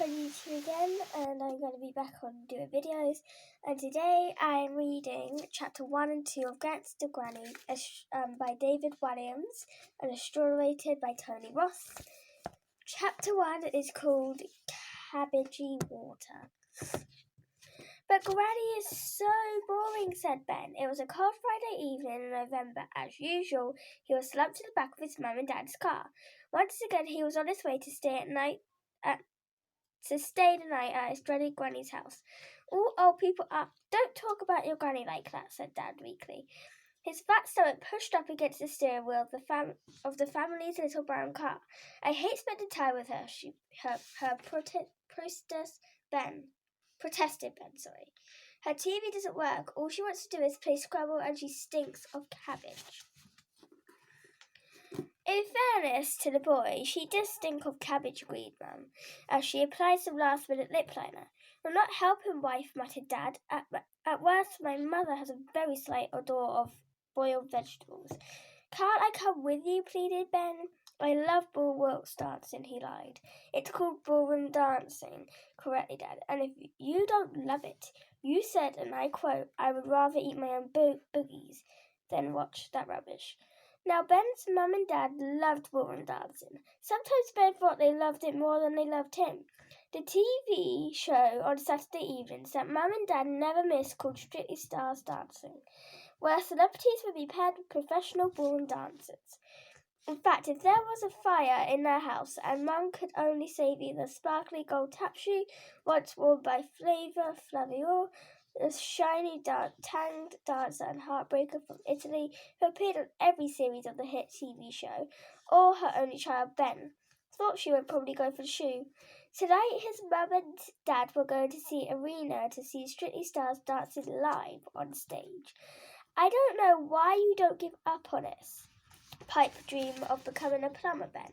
on YouTube again, and I'm going to be back on doing videos. And today I'm reading chapter 1 and 2 of Gangsta Granny by David Walliams and illustrated by Tony Ross. Chapter 1 is called Cabbagey Water. But Granny is so boring, said Ben. It was a cold Friday evening in November. As usual, he was slumped in the back of his mum and dad's car. Once again, he was on his way to stay the night at his dreaded Granny's house. All old people are. Don't talk about your Granny like that, said Dad weakly. His fat stomach pushed up against the steering wheel of the family's little brown car. I hate spending time with her, protested Ben. Her TV doesn't work. All she wants to do is play Scrabble, and she stinks of cabbage. In fairness to the boy, she does stink of cabbage, agreed Mum, as she applied some last-minute lip liner. You're not helping, wife, muttered Dad. At worst, my mother has a very slight odour of boiled vegetables. Can't I come with you, pleaded Ben. I love ballroom dancing, he lied. It's called ballroom dancing, corrected Dad, and if you don't love it, you said, and I quote, I would rather eat my own boogies than watch that rubbish. Now, Ben's mum and dad loved ballroom dancing. Sometimes Ben thought they loved it more than they loved him. The TV show on Saturday evenings that Mum and Dad never missed called Strictly Stars Dancing, where celebrities would be paired with professional ballroom dancers. In fact, if there was a fire in their house and Mum could only save either sparkly gold tapestry, once worn by Flavio, the shiny tanged dancer and heartbreaker from Italy who appeared on every series of the hit TV show, or her only child Ben, thought she would probably go for the shoe. Tonight his mum and dad were going to see Arena to see Strictly Stars dancing live on stage. I don't know why you don't give up on us. Pipe dream of becoming a plumber, Ben,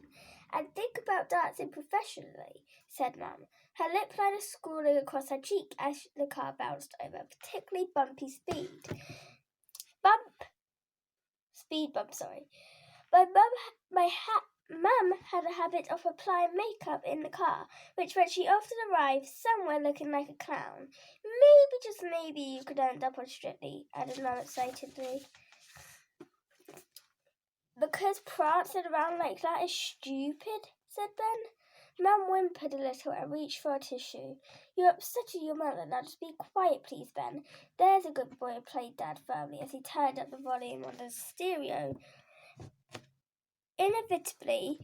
and think about dancing professionally, said Mum, her lip liner scrawling across her cheek as the car bounced over a particularly bumpy speed bump. My Mum had a habit of applying makeup in the car, which meant she often arrived somewhere looking like a clown. Maybe, just maybe, you could end up on Strictly, added Mum excitedly. Because prancing around like that is stupid, said Ben. Mum whimpered a little and reached for a tissue. You're upsetting your mother. Now just be quiet, please, Ben. There's a good boy, replied Dad firmly as he turned up the volume on the stereo. Inevitably,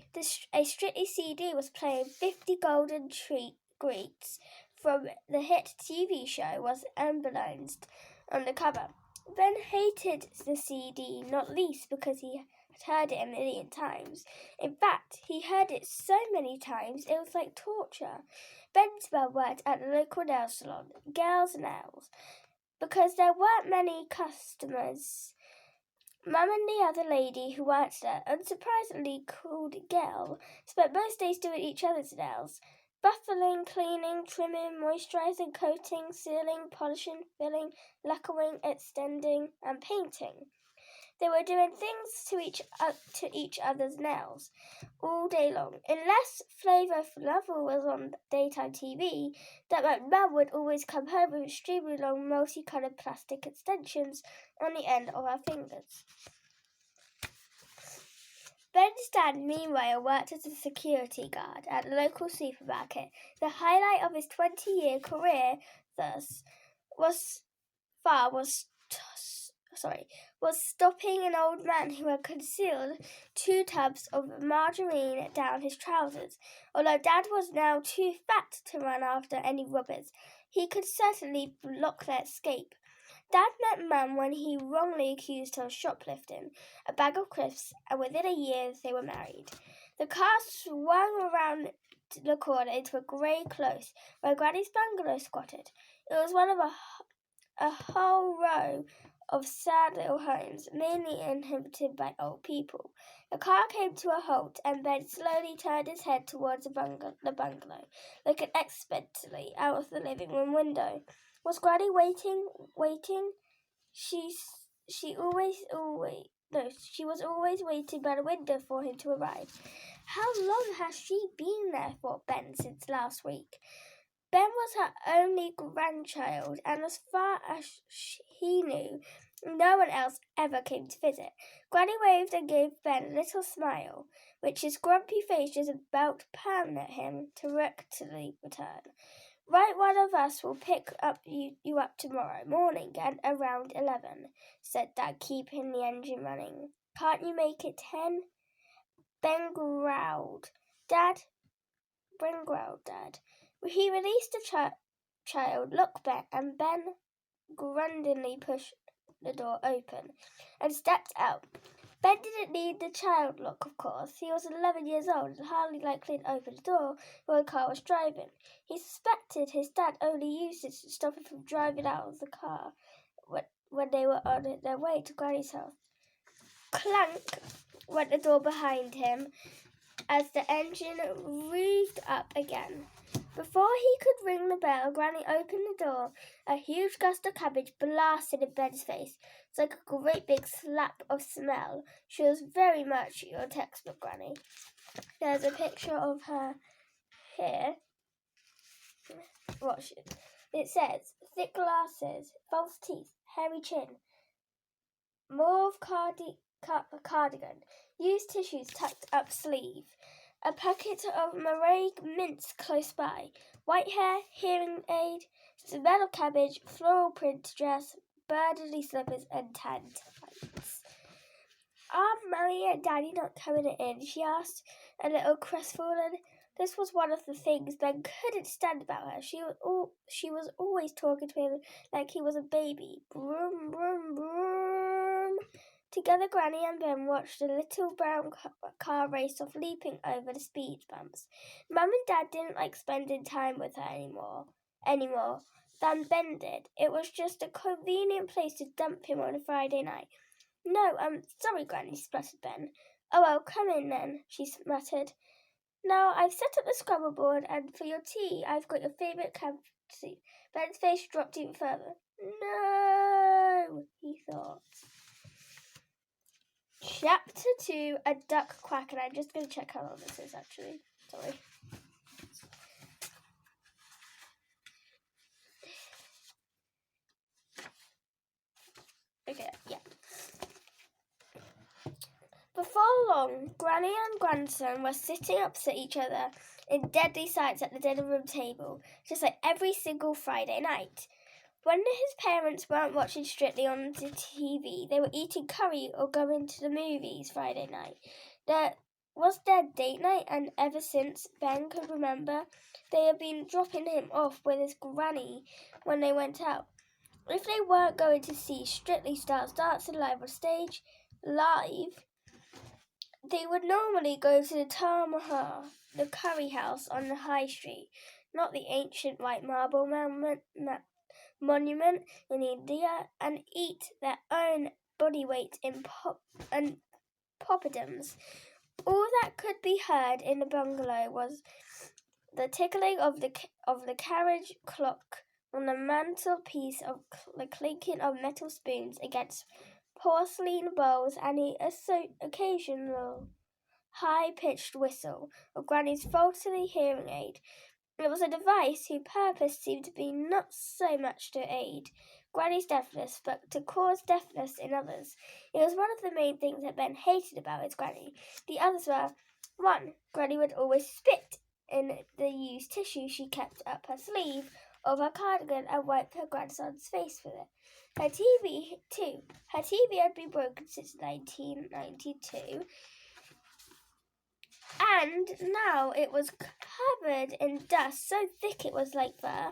a Strictly CD was playing 50 Golden Greeks from the hit TV show was embellished on the cover. Ben hated the CD, not least because he heard it a million times. In fact, he heard it so many times it was like torture. Ben's mum worked at the local nail salon, Girls Nails, because there weren't many customers. Mum and the other lady who worked there, unsurprisingly called Girl, spent most days doing each other's nails. Buffing, cleaning, trimming, moisturising, coating, sealing, polishing, filling, lacquering, extending, and painting. They were doing things to each other's nails all day long. Unless Flavor Flavel was on daytime TV, that meant Mum would always come home with extremely long, multicoloured plastic extensions on the end of her fingers. Ben's dad, meanwhile, worked as a security guard at the local supermarket. The highlight of his 20-year career was stopping an old man who had concealed 2 tubs of margarine down his trousers. Although Dad was now too fat to run after any robbers, he could certainly block their escape. Dad met Mum when he wrongly accused her of shoplifting a bag of crisps, and within a year they were married. The car swung around the corner into a grey close where Granny's bungalow squatted. It was one of a whole row of sad little homes, mainly inhabited by old people. The car came to a halt, and Ben slowly turned his head towards the bungalow, looking expectantly out of the living room window. Was Granny waiting? She was always waiting by the window for him to arrive. How long has she been there, thought Ben, since last week? Ben was her only grandchild, and as far as he knew, no one else ever came to visit. Granny waved and gave Ben a little smile, which his grumpy face was about to pound at him to rectally return. Right, one of us will pick you up tomorrow morning at around 11, said Dad, keeping the engine running. Can't you make it 10? Ben growled. Ben growled, Dad. He released the child, looked back, and Ben gruntingly pushed the door open and stepped out. Ben didn't need the child lock, of course. He was 11 years old and hardly likely to open the door while a car was driving. He suspected his dad only used it to stop him from driving out of the car when they were on their way to Granny's house. Clank went the door behind him as the engine revved up again. Before he could ring the bell, Granny opened the door. A huge gust of cabbage blasted in Ben's face. It's like a great big slap of smell. She was very much your textbook Granny. There's a picture of her here. Watch it. It says, thick glasses, false teeth, hairy chin, mauve cardigan, used tissues tucked up sleeve. A packet of Marie mince close by. White hair, hearing aid, smell of cabbage, floral print dress, burgundy slippers, and tan tights. Are Mummy and Daddy not coming in? She asked, a little crestfallen. This was one of the things Ben couldn't stand about her. She was always talking to him like he was a baby. Broom, broom, broom. Together, Granny and Ben watched a little brown car race off, leaping over the speed bumps. Mum and Dad didn't like spending time with her anymore than Ben did. It was just a convenient place to dump him on a Friday night. No, sorry, Granny, spluttered Ben. Oh, well, come in then, she muttered. Now, I've set up the scrabble board, and for your tea, I've got your favourite cabbage. Ben's face dropped even further. No, he thought. Chapter 2, A Duck Quack, and I'm just going to check how long this is, actually. Sorry. Okay, yeah. Before long, Granny and grandson were sitting opposite each other in deadly silence at the dinner room table, just like every single Friday night. When his parents weren't watching Strictly on the TV, they were eating curry or going to the movies Friday night. There was their date night, and ever since Ben could remember, they had been dropping him off with his granny when they went out. If they weren't going to see Strictly Stars dancing live on stage, they would normally go to the Taj Mahal, the curry house on the high street, not the ancient white marble monument in India, and eat their own body weight in poppadoms. All that could be heard in the bungalow was the tickling of the carriage clock on the mantelpiece, of the clinking of metal spoons against porcelain bowls, and the occasional high-pitched whistle of Granny's faulty hearing aid. It was a device whose purpose seemed to be not so much to aid Granny's deafness, but to cause deafness in others. It was one of the main things that Ben hated about his Granny. The others were, 1. Granny would always spit in the used tissue she kept up her sleeve of her cardigan and wipe her grandson's face with it. Her TV, too. Her TV had been broken since 1992. And now it was covered in dust so thick it was like fur.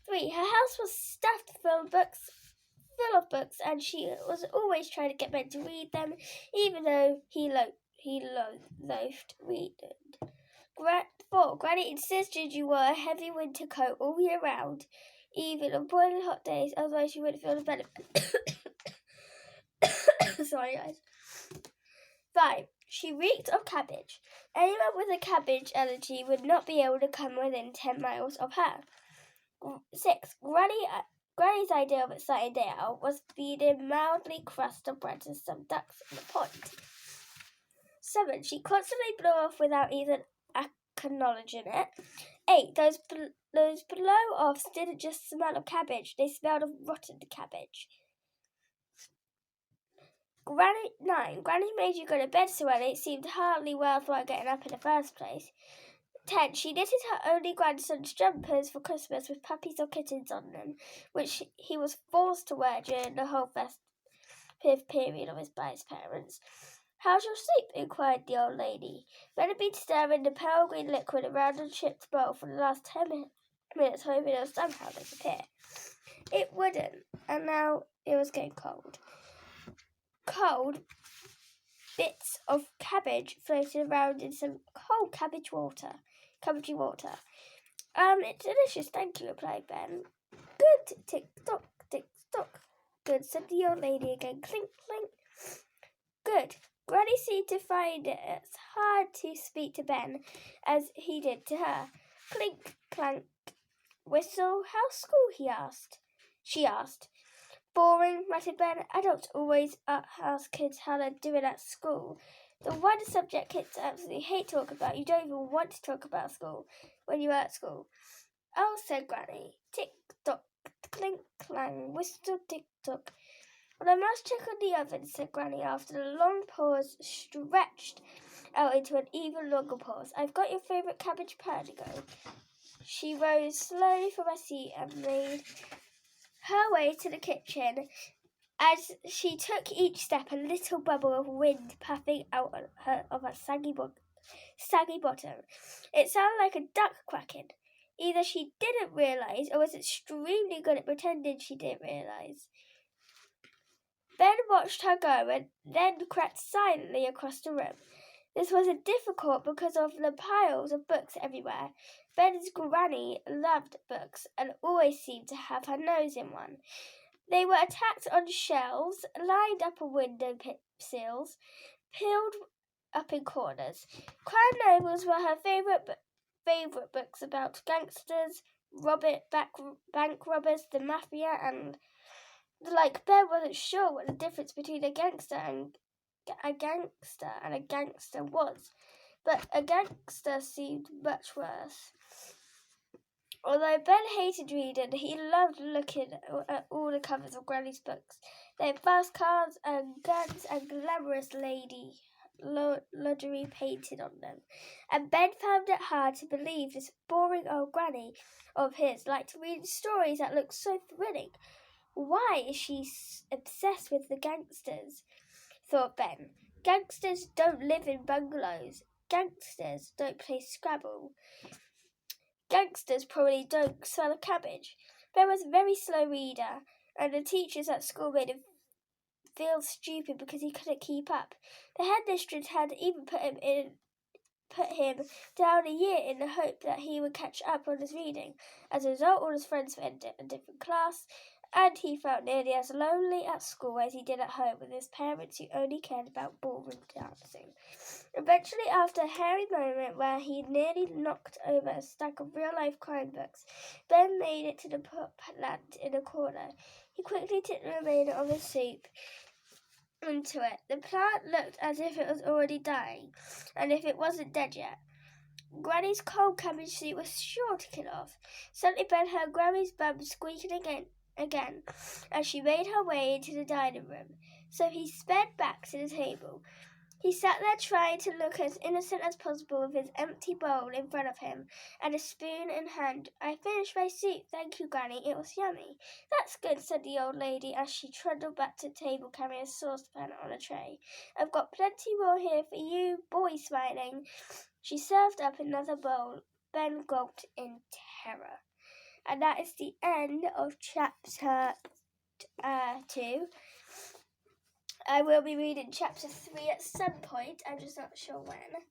3. Her house was stuffed full of books, and she was always trying to get Ben to read them, even though he loathed reading. 4. Granny insisted you wore a heavy winter coat all year round, even on boiling hot days, otherwise you wouldn't feel the benefit. Sorry, guys. 5. She reeked of cabbage. Anyone with a cabbage allergy would not be able to come within 10 miles of her. 6. Granny's idea of exciting day out was feeding mildly crusted bread to some ducks in the pond. 7. She constantly blew off without even acknowledging it. 8. Those blow-offs didn't just smell of cabbage, they smelled of rotten cabbage. 9. Granny made you go to bed so early it seemed hardly worthwhile getting up in the first place. 10. She knitted her only grandson's jumpers for Christmas with puppies or kittens on them, which he was forced to wear during the whole festive period by his parents. How's your sleep? Inquired the old lady. Ben had been stirring the pale green liquid around the chipped bowl for the last 10 minutes, hoping it would somehow disappear. It wouldn't, and now it was getting cold. Cold bits of cabbage floated around in some cold cabbagey water. It's delicious, thank you, replied Ben. Good, tick-tock, tick-tock. Good, said the old lady again, clink, clink. Good. Granny seemed to find it as hard to speak to Ben as he did to her. Clink, clank, whistle, how's school, she asked. Boring, muttered Ben. Adults always ask kids how they're doing at school. The one subject kids absolutely hate talking about. You don't even want to talk about school when you're at school. Oh, said Granny. Tick-tock, clink, clang, whistle, tick-tock. Well, I must check on the oven, said Granny after the long pause stretched out into an even longer pause. I've got your favourite cabbage perdigo. She rose slowly from her seat and made her way to the kitchen. As she took each step, a little bubble of wind puffing out of her saggy bottom. It sounded like a duck quacking. Either she didn't realise or was extremely good at pretending she didn't realise. Ben watched her go and then crept silently across the room. This wasn't difficult because of the piles of books everywhere. Ben's granny loved books and always seemed to have her nose in one. They were attacked on shelves, lined up on window sills, piled up in corners. Crime novels were her favourite books about gangsters, bank robbers, the mafia, and the like. Ben wasn't sure what the difference between a gangster and a gangster was, but a gangster seemed much worse. Although Ben hated reading, he loved looking at all the covers of Granny's books. They had fast cars and guns and glamorous lingerie painted on them. And Ben found it hard to believe this boring old Granny of his liked to read stories that looked so thrilling. Why is she obsessed with the gangsters? Thought Ben. Gangsters don't live in bungalows. Gangsters don't play Scrabble. Gangsters probably don't smell of cabbage. Ben was a very slow reader, and the teachers at school made him feel stupid because he couldn't keep up. The headmistress had even put him down a year in the hope that he would catch up on his reading. As a result, all his friends were in a different class, and he felt nearly as lonely at school as he did at home with his parents who only cared about ballroom dancing. Eventually, after a hairy moment where he nearly knocked over a stack of real-life crime books, Ben made it to the plant in a corner. He quickly tipped the remainder of his soup into it. The plant looked as if it was already dying, and if it wasn't dead yet. Granny's cold cabbage soup was sure to kill off. Suddenly Ben heard Granny's bum squeaking again as she made her way into the dining room, so he sped back to the table. He sat there trying to look as innocent as possible with his empty bowl in front of him and a spoon in hand. I finished my soup, thank you, Granny. It was yummy. That's good, said the old lady as she trundled back to the table carrying a saucepan on a tray. I've got plenty more here for you, boy, smiling. She served up another bowl. Ben gulped in terror. And that is the end of chapter 2. I will be reading chapter 3 at some point. I'm just not sure when.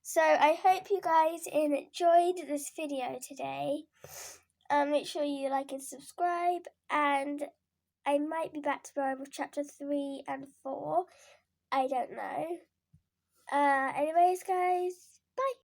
So I hope you guys enjoyed this video today. Make sure you like and subscribe. And I might be back tomorrow with chapter 3 and 4. I don't know. Anyways, guys. Bye.